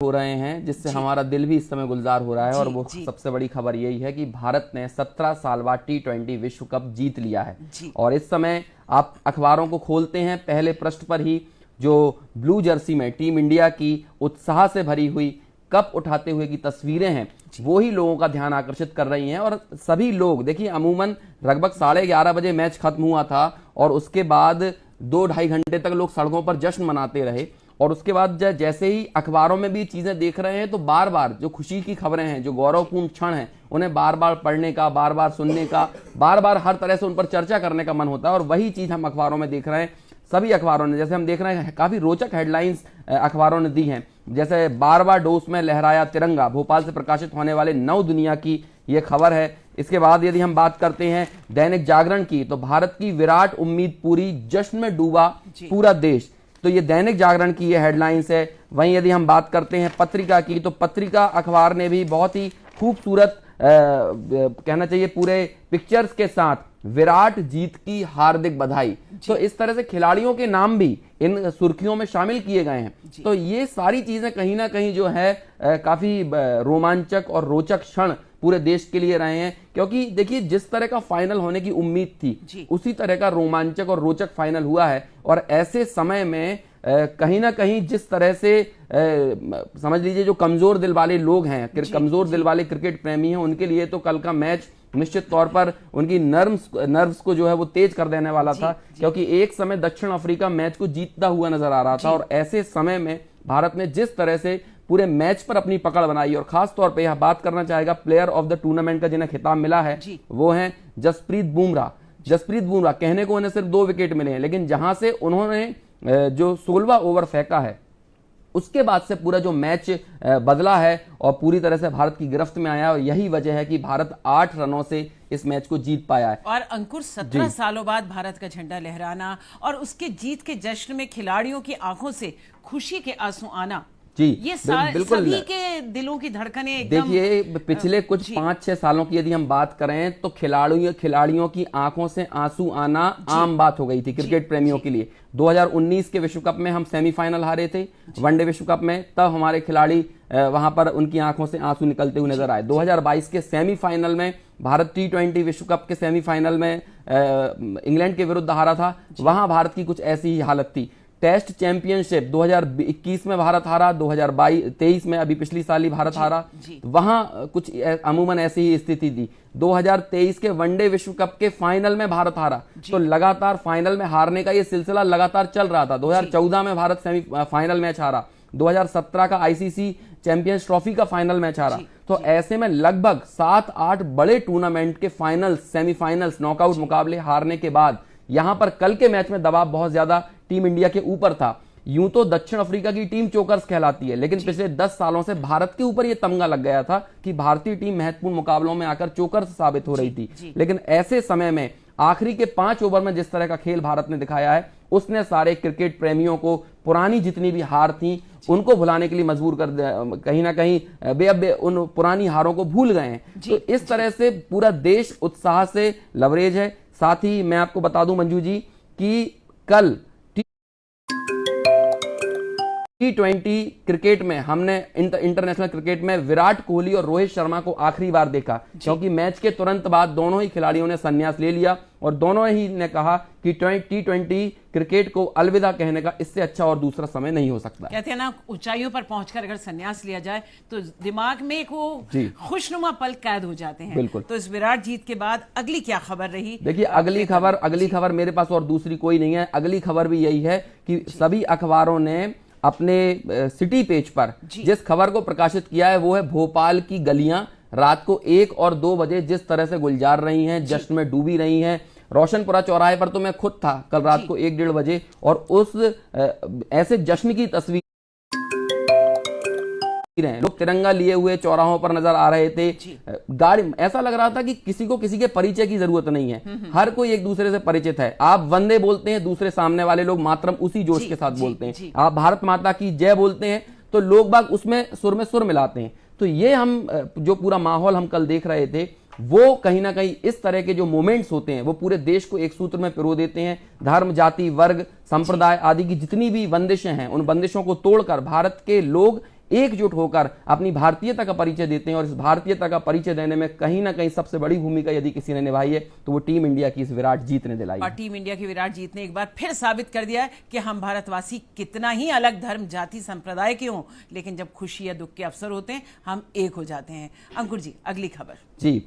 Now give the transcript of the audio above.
हो रहे हैं जिससे हमारा दिल भी इस समय गुलजार हो रहा है। और वो सबसे बड़ी खबर यही है कि भारत ने 17 साल बाद T20 विश्व कप जीत लिया है। और इस समय आप अखबारों को खोलते हैं, पहले पृष्ठ पर ही जो ब्लू जर्सी में टीम इंडिया की उत्साह से भरी हुई कप उठाते हुए की तस्वीरें हैं वो ही लोगों का ध्यान आकर्षित कर रही हैं। और सभी लोग देखिए, अमूमन लगभग 11:30 बजे मैच खत्म हुआ था और उसके बाद 2-2.5 घंटे तक लोग सड़कों पर जश्न मनाते रहे। और उसके बाद जैसे ही अखबारों में भी चीजें देख रहे हैं तो बार बार जो खुशी की खबरें हैं, जो गौरवपूर्ण क्षण हैं, उन्हें बार बार पढ़ने का, बार बार सुनने का, बार बार हर तरह से उन पर चर्चा करने का मन होता है। और वही चीज हम अखबारों में देख रहे हैं। सभी अखबारों ने, जैसे हम देख रहे हैं, काफी रोचक हेडलाइंस अखबारों ने दी हैं। जैसे बारबाडोस में लहराया तिरंगा, भोपाल से प्रकाशित होने वाले नव दुनिया की यह खबर है। इसके बाद यदि हम बात करते हैं दैनिक जागरण की, तो भारत की विराट उम्मीद पूरी, जश्न में डूबा पूरा देश। तो ये दैनिक जागरण की ये हेडलाइंस है। वहीं यदि हम बात करते हैं पत्रिका की, तो पत्रिका अखबार ने भी बहुत ही खूबसूरत कहना चाहिए पूरे पिक्चर्स के साथ विराट जीत की हार्दिक बधाई। तो इस तरह से खिलाड़ियों के नाम भी इन सुर्खियों में शामिल किए गए हैं। तो ये सारी चीजें कहीं ना कहीं जो है काफी रोमांचक और रोचक क्षण पूरे देश के लिए रहे हैं। क्योंकि देखिए, जिस तरह का फाइनल होने की उम्मीद थी उसी तरह का रोमांचक और रोचक फाइनल हुआ है। और ऐसे समय में कहीं ना कहीं जिस तरह से समझ लीजिए जो कमजोर दिल वाले लोग हैं, कमजोर दिल वाले क्रिकेट प्रेमी हैं, उनके लिए तो कल का मैच निश्चित तौर पर उनकी नर्व्स को जो है वो तेज कर देने वाला था। क्योंकि एक समय दक्षिण अफ्रीका मैच को जीतता हुआ नजर आ रहा था। और ऐसे समय में भारत ने जिस तरह से पूरे मैच पर अपनी पकड़ बनाई, और खास तौर पे यह बात करना चाहेगा प्लेयर ऑफ द टूर्नामेंट का जिन्हें खिताब मिला है वो है जसप्रीत बुमराह। जसप्रीत बुमराह, कहने को उन्हें सिर्फ 2 विकेट मिले हैं, लेकिन जहां से उन्होंने जो 16वां ओवर फेंका है उसके बाद से पूरा जो मैच बदला है और पूरी तरह से भारत की गिरफ्त में आया। और यही वजह है कि भारत 8 रनों से इस मैच को जीत पाया है। और अंकुर, 17 सालों बाद भारत का झंडा लहराना और उसके जीत के जश्न में खिलाड़ियों की आंखों से खुशी के आंसू आना, ये बिल्कुल सभी के दिलों की धड़कनें एकदम। देखिए, पिछले कुछ 5-6 सालों की यदि हम बात करें तो खिलाड़ियों की आंखों से आंसू आना आम बात हो गई थी क्रिकेट प्रेमियों के लिए। 2019 के विश्व कप में हम सेमीफाइनल हारे थे वनडे विश्व कप में, तब हमारे खिलाड़ी वहां पर उनकी आंखों से आंसू निकलते हुए नजर आए। 2022 के सेमीफाइनल में भारत T20 विश्व कप के सेमीफाइनल में इंग्लैंड के विरुद्ध हारा था, वहां भारत की कुछ ऐसी ही हालत थी। टेस्ट चैंपियनशिप 2021 में भारत हारा, 2023 में अभी पिछली साल ही भारत हारा, वहां कुछ अमूमन ऐसी ही स्थिति थी। 2023 के वनडे विश्व कप के फाइनल में भारत हारा। तो लगातार फाइनल में हारने का ये सिलसिला लगातार चल रहा था। 2014 में भारत फाइनल मैच हारा, 2017 का ICC चैंपियंस ट्रॉफी का फाइनल मैच हारा। तो ऐसे में लगभग 7-8 बड़े टूर्नामेंट के फाइनल्स, सेमीफाइनल्स, नॉकआउट मुकाबले हारने के बाद यहां पर कल के मैच में दबाव बहुत ज्यादा टीम इंडिया के ऊपर था। यूं तो दक्षिण अफ्रीका की टीम चोकर्स कहलाती है, लेकिन पिछले 10 सालों से भारत के ऊपर यह तमगा लग गया था कि भारतीय टीम महत्वपूर्ण मुकाबलों में आकर चोकर्स साबित हो रही थी। लेकिन ऐसे समय में आखिरी के 5 ओवर में जिस तरह का खेल भारत ने दिखाया है, उसने सारे क्रिकेट प्रेमियों को पुरानी जितनी भी हार थी उनको भुलाने के लिए मजबूर कर दिया। कहीं ना कहीं वे उन पुरानी हारों को भूल गए हैं। तो इस तरह से पूरा देश उत्साह से लवरेज है। साथ ही मैं आपको बता दूं मंजू जी कि कल T20 क्रिकेट में हमने इंटरनेशनल क्रिकेट में विराट कोहली और रोहित शर्मा को आखिरी बार देखा, क्योंकि मैच के तुरंत बाद दोनों ही खिलाड़ियों ने संन्यास ले लिया और दोनों ही ने कहा कि T20 क्रिकेट को अलविदा कहने का इससे अच्छा और दूसरा समय नहीं हो सकता। कहते हैं ना, ऊंचाइयों पर पहुंचकर अगर संन्यास लिया जाए तो दिमाग में एक वो खुशनुमा पल कैद हो जाते हैं। बिल्कुल। तो इस विराट जीत के बाद अगली क्या खबर रही? देखिए, अगली खबर मेरे पास और दूसरी कोई नहीं है। अगली खबर भी यही है कि सभी अखबारों ने अपने सिटी पेज पर जिस खबर को प्रकाशित किया है वो है भोपाल की गलियां रात को 1 और 2 बजे जिस तरह से गुलजार रही हैं, जश्न में डूबी रही हैं। रोशनपुरा चौराहे पर तो मैं खुद था कल रात को 1-1:30 बजे, और उस ऐसे जश्न की तस्वीर हैं। लोग तिरंगा लिए हुए चौराहों पर नजर आ रहे थे। गाड़ी, ऐसा लग रहा था कि किसी को किसी के परिचय की जरूरत नहीं है, हर कोई एक दूसरे से परिचित है। आप वंदे बोलते हैं, दूसरे सामने वाले लोग मातरम उसी जोश के साथ बोलते हैं। आप भारत माता की जय बोलते हैं तो लोग बाग उसमें सुर में सुर मिलाते हैं। तो ये हम जो पूरा माहौल हम कल देख रहे थे वो कहीं ना कहीं इस तरह के जो मोमेंट्स होते हैं वो पूरे देश को एक सूत्र में पिरो देते हैं। धर्म, जाति, वर्ग, संप्रदाय आदि की जितनी भी बंदिशें हैं उन बंदिशों को तोड़कर भारत के लोग एकजुट होकर अपनी भारतीयता का परिचय देते हैं। और इस भारतीयता का परिचय देने में कहीं ना कहीं सबसे बड़ी भूमिका यदि किसी ने निभाई है तो वो टीम इंडिया की इस विराट जीत ने दिलाई। और टीम इंडिया की विराट जीत ने एक बार फिर साबित कर दिया है कि हम भारतवासी कितना ही अलग धर्म, जाति, संप्रदाय के हों, लेकिन जब खुशी या दुख के अवसर होते हैं हम एक हो जाते हैं। अंकुर जी, अगली खबर। जी